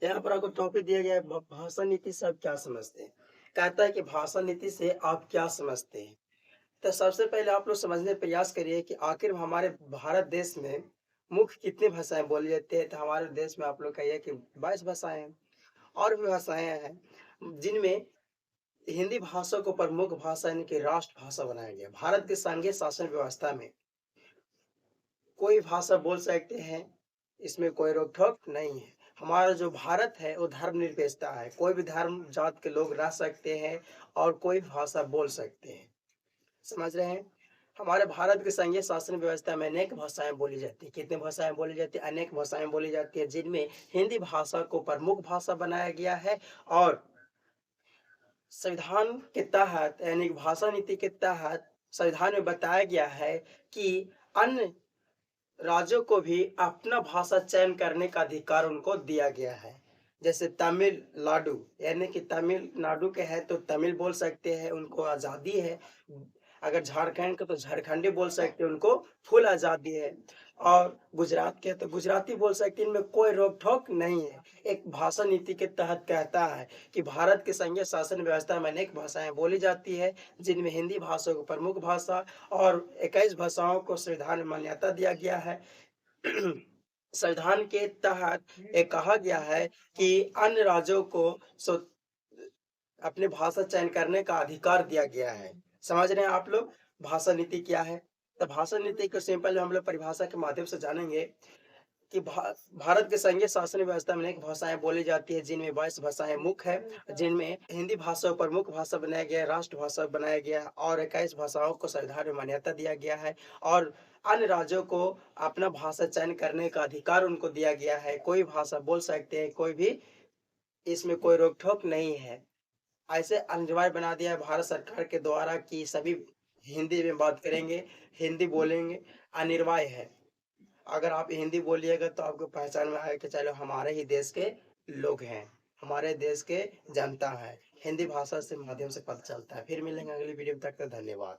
यहाँ पर आपको टॉपिक दिया गया है भाषा नीति से आप क्या समझते हैं? कहता है कि भाषा नीति से आप क्या समझते हैं? तो सबसे पहले आप लोग समझने का प्रयास करिए कि आखिर हमारे भारत देश में मुख्य कितनी भाषाएँ बोली जाती है? तो हमारे देश में आप लोग कहिए कि 22 भाषाएँ हैं। और भी भाषाएँ हैं, जिनमें हिंदी भाषा को प्रमुख भाषा यानी कि राष्ट्रभाषा बनाया गया। भारत के संघीय शासन व्यवस्था में कोई भाषा बोल सकते हैं, इसमें कोई रोक-टोक नहीं है। हमारा जो भारत है वो धर्मनिरपेक्षता है, कोई भी धर्म जात के लोग रह सकते हैं और कोई भी भाषा बोल सकते हैं। समझ रहे हैं? हमारे भारत के संघीय शासन व्यवस्था में अनेक भाषाएँ बोली जाती हैं। कितनी भाषाएँ बोली जाती हैं? अनेक भाषाएँ बोली जाती हैं, जिनमें हिंदी भाषा को प्रमुख भाषा बनाया गया है और संविधान के तहत यानी कि भाषा नीति के तहत संविधान में बताया गया है कि अन्य राज्यों को भी अपना भाषा चयन करने का अधिकार उनको दिया गया है। जैसे तमिलनाडु यानी कि तमिलनाडु के हैं तो तमिल बोल सकते हैं, उनको आज़ादी है। अगर झारखंड के तो झारखंडी बोल सकते हैं, उनको फुल आज़ादी है। और गुजरात के हैं तो गुजराती बोल सकते हैं, इनमें कोई रोक-टोक नहीं है। एक भाषा नीति के तहत कहता है कि भारत के संघीय शासन व्यवस्था में अनेक भाषाएँ बोली जाती है, जिनमें हिंदी भाषा को प्रमुख भाषा और 21 भाषाओं को संविधान में मान्यता दिया गया है। संविधान के तहत ये कहा गया है कि अन्य राज्यों को स्व अपनी भाषा चयन करने का अधिकार दिया गया है। समझ रहे हैं आप लोग? भाषा नीति क्या है? तो भाषा नीति को सिंपल हम लोग परिभाषा के माध्यम से जानेंगे कि भारत के संघीय शासन व्यवस्था में अनेक भाषाएँ बोली जाती हैं, जिनमें 22 भाषाएँ मुख्य हैं, जिनमें हिंदी भाषा को प्रमुख भाषा बनाया गया है, राष्ट्रभाषा बनाया गया है और 21 भाषाओं को संविधान में मान्यता दिया गया है और अन्य राज्यों को अपना भाषा चयन करने का अधिकार उनको दिया गया है। कोई भाषा बोल सकते हैं, कोई भी इसमें कोई रोक-टोक नहीं है। ऐसे अनिवार्य बना दिया है भारत सरकार के द्वारा कि सभी हिंदी में बात करेंगे, हिंदी बोलेंगे, अनिवार्य है। अगर आप हिंदी बोलिएगा तो आपको पहचान में आएगा कि चलो हमारे ही देश के लोग हैं, हमारे देश के जनता है। हिंदी भाषा से माध्यम से पता चलता है। फिर मिलेंगे अगली वीडियो में, तब तक धन्यवाद।